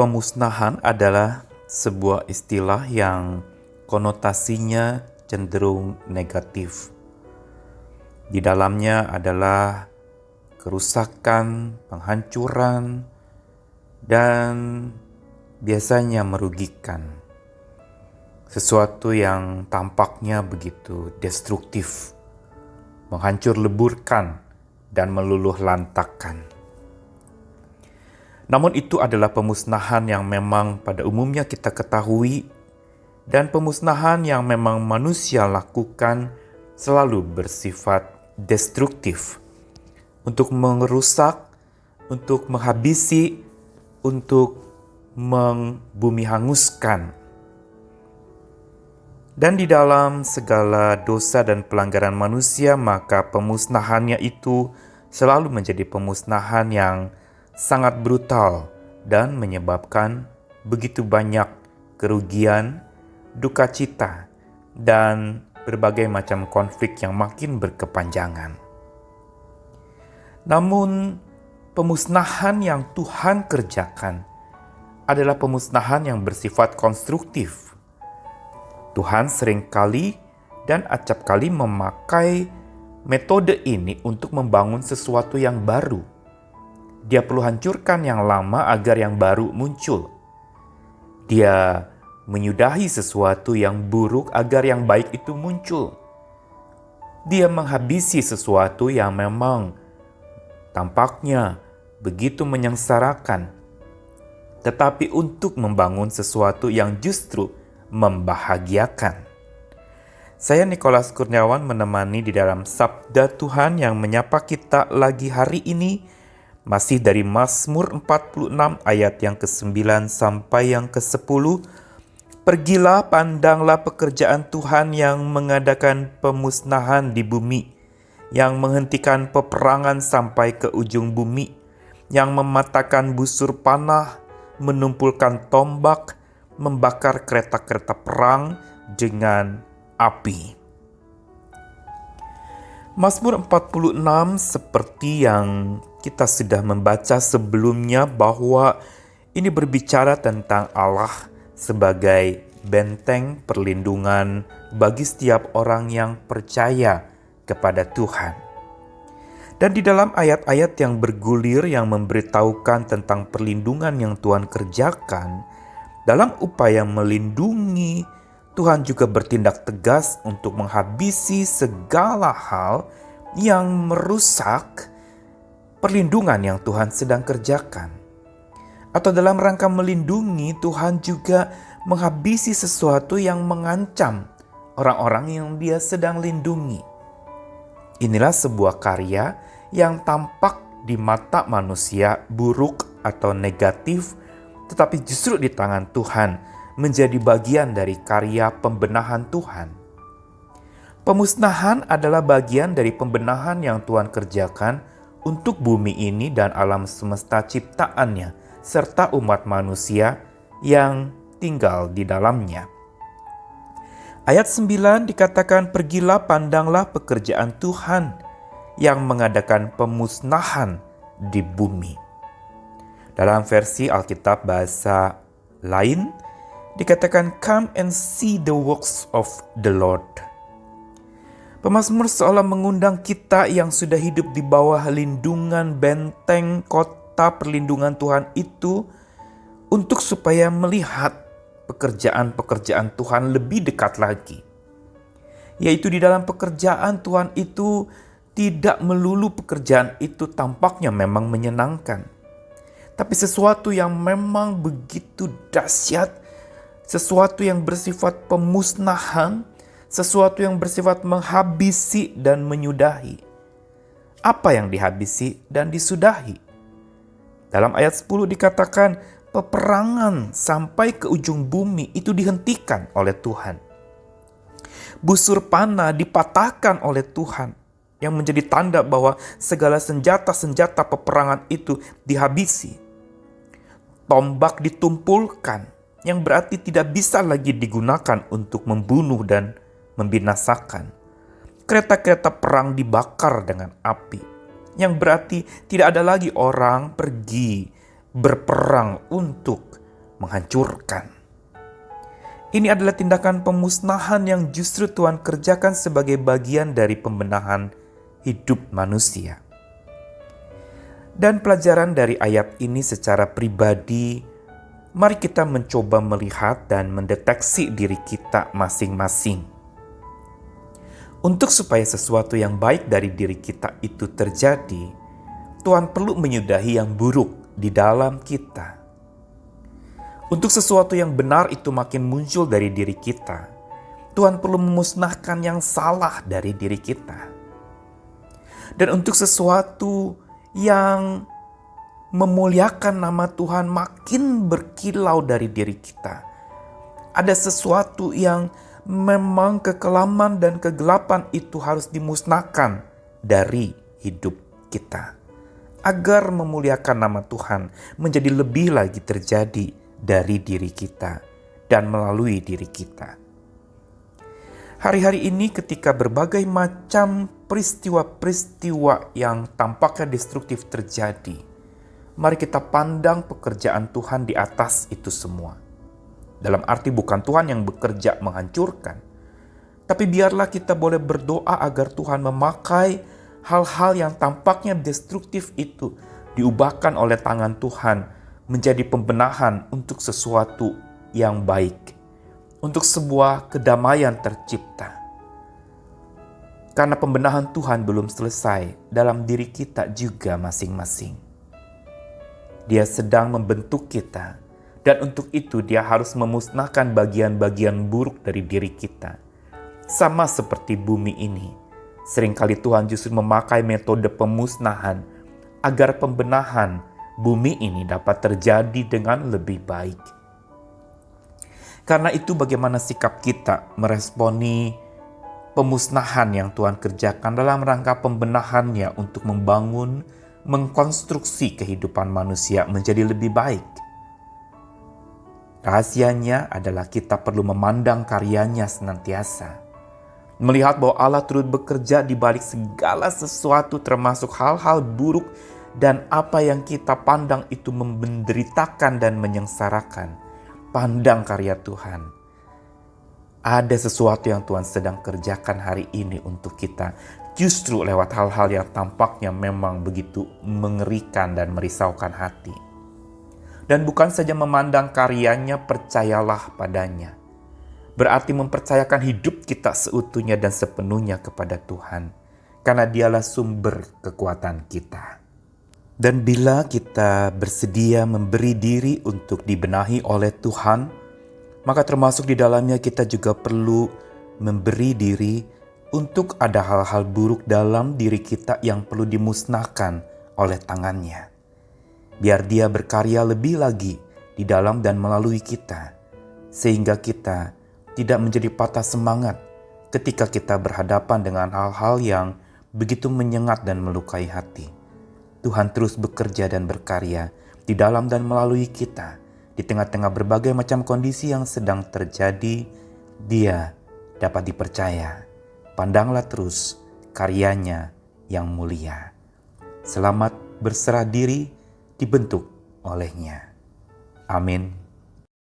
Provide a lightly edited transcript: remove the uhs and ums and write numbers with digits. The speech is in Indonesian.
Pemusnahan adalah sebuah istilah yang konotasinya cenderung negatif. Di dalamnya adalah kerusakan, penghancuran, dan biasanya merugikan. Sesuatu yang tampaknya begitu destruktif, menghancur leburkan, dan meluluh lantakkan. Namun itu adalah pemusnahan yang memang pada umumnya kita ketahui, dan pemusnahan yang memang manusia lakukan selalu bersifat destruktif, untuk merusak, untuk menghabisi, untuk membumi hanguskan. Dan di dalam segala dosa dan pelanggaran manusia, maka pemusnahannya itu selalu menjadi pemusnahan yang sangat brutal dan menyebabkan begitu banyak kerugian, duka cita, dan berbagai macam konflik yang makin berkepanjangan. Namun, pemusnahan yang Tuhan kerjakan adalah pemusnahan yang bersifat konstruktif. Tuhan seringkali dan acapkali memakai metode ini untuk membangun sesuatu yang baru. Dia perlu hancurkan yang lama agar yang baru muncul. Dia menyudahi sesuatu yang buruk agar yang baik itu muncul. Dia menghabisi sesuatu yang memang tampaknya begitu menyengsarakan, tetapi untuk membangun sesuatu yang justru membahagiakan. Saya Nikolas Kurniawan menemani di dalam Sabda Tuhan yang menyapa kita lagi hari ini, masih dari Mazmur 46 ayat yang ke-9 sampai yang ke-10. Pergilah, pandanglah pekerjaan Tuhan yang mengadakan pemusnahan di bumi, yang menghentikan peperangan sampai ke ujung bumi, yang mematahkan busur panah, menumpulkan tombak, membakar kereta-kereta perang dengan api. Mazmur 46 seperti yang kita sudah membaca sebelumnya, bahwa ini berbicara tentang Allah sebagai benteng perlindungan bagi setiap orang yang percaya kepada Tuhan. Dan di dalam ayat-ayat yang bergulir yang memberitahukan tentang perlindungan yang Tuhan kerjakan, dalam upaya melindungi, Tuhan juga bertindak tegas untuk menghabisi segala hal yang merusak perlindungan yang Tuhan sedang kerjakan. Atau dalam rangka melindungi, Tuhan juga menghabisi sesuatu yang mengancam orang-orang yang Dia sedang lindungi. Inilah sebuah karya yang tampak di mata manusia buruk atau negatif, tetapi justru di tangan Tuhan menjadi bagian dari karya pembenahan Tuhan. Pemusnahan adalah bagian dari pembenahan yang Tuhan kerjakan untuk bumi ini dan alam semesta ciptaannya, serta umat manusia yang tinggal di dalamnya. Ayat 9 dikatakan, pergilah, pandanglah pekerjaan Tuhan yang mengadakan pemusnahan di bumi. Dalam versi Alkitab bahasa lain dikatakan, come and see the works of the Lord. Pemazmur seolah mengundang kita yang sudah hidup di bawah lindungan benteng kota perlindungan Tuhan itu untuk supaya melihat pekerjaan-pekerjaan Tuhan lebih dekat lagi. Yaitu di dalam pekerjaan Tuhan itu tidak melulu pekerjaan itu tampaknya memang menyenangkan, tapi sesuatu yang memang begitu dahsyat, sesuatu yang bersifat pemusnahan, sesuatu yang bersifat menghabisi dan menyudahi. Apa yang dihabisi dan disudahi? Dalam ayat 10 dikatakan, peperangan sampai ke ujung bumi itu dihentikan oleh Tuhan. Busur panah dipatahkan oleh Tuhan, yang menjadi tanda bahwa segala senjata-senjata peperangan itu dihabisi. Tombak ditumpulkan, yang berarti tidak bisa lagi digunakan untuk membunuh dan membinasakan. Kereta-kereta perang dibakar dengan api, yang berarti tidak ada lagi orang pergi berperang untuk menghancurkan. Ini adalah tindakan pemusnahan yang justru Tuhan kerjakan sebagai bagian dari pembenahan hidup manusia. Dan pelajaran dari ayat ini secara pribadi, mari kita mencoba melihat dan mendeteksi diri kita masing-masing. Untuk supaya sesuatu yang baik dari diri kita itu terjadi, Tuhan perlu menyudahi yang buruk di dalam kita. Untuk sesuatu yang benar itu makin muncul dari diri kita, Tuhan perlu memusnahkan yang salah dari diri kita. Dan untuk sesuatu yang memuliakan nama Tuhan makin berkilau dari diri kita, ada sesuatu yang memang kekelaman dan kegelapan itu harus dimusnahkan dari hidup kita, agar memuliakan nama Tuhan menjadi lebih lagi terjadi dari diri kita dan melalui diri kita. Hari-hari ini ketika berbagai macam peristiwa-peristiwa yang tampaknya destruktif terjadi, mari kita pandang pekerjaan Tuhan di atas itu semua. Dalam arti bukan Tuhan yang bekerja menghancurkan, tapi biarlah kita boleh berdoa agar Tuhan memakai hal-hal yang tampaknya destruktif itu diubahkan oleh tangan Tuhan menjadi pembenahan untuk sesuatu yang baik, untuk sebuah kedamaian tercipta. Karena pembenahan Tuhan belum selesai dalam diri kita juga masing-masing. Dia sedang membentuk kita, dan untuk itu dia harus memusnahkan bagian-bagian buruk dari diri kita. Sama seperti bumi ini, seringkali Tuhan justru memakai metode pemusnahan agar pembenahan bumi ini dapat terjadi dengan lebih baik. Karena itu bagaimana sikap kita meresponi pemusnahan yang Tuhan kerjakan dalam rangka pembenahannya untuk membangun, mengkonstruksi kehidupan manusia menjadi lebih baik. Rahasianya adalah kita perlu memandang karyanya senantiasa. Melihat bahwa Allah turut bekerja di balik segala sesuatu termasuk hal-hal buruk dan apa yang kita pandang itu menderitakan dan menyengsarakan. Pandang karya Tuhan. Ada sesuatu yang Tuhan sedang kerjakan hari ini untuk kita. Justru lewat hal-hal yang tampaknya memang begitu mengerikan dan merisaukan hati. Dan bukan saja memandang karyanya, percayalah padanya. Berarti mempercayakan hidup kita seutuhnya dan sepenuhnya kepada Tuhan. Karena dialah sumber kekuatan kita. Dan bila kita bersedia memberi diri untuk dibenahi oleh Tuhan, maka termasuk di dalamnya kita juga perlu memberi diri untuk ada hal-hal buruk dalam diri kita yang perlu dimusnahkan oleh tangannya. Biar dia berkarya lebih lagi di dalam dan melalui kita, sehingga kita tidak menjadi patah semangat ketika kita berhadapan dengan hal-hal yang begitu menyengat dan melukai hati. Tuhan terus bekerja dan berkarya di dalam dan melalui kita. Di tengah-tengah berbagai macam kondisi yang sedang terjadi, Dia dapat dipercaya. Pandanglah terus karyanya yang mulia. Selamat berserah diri dibentuk olehnya. Amin.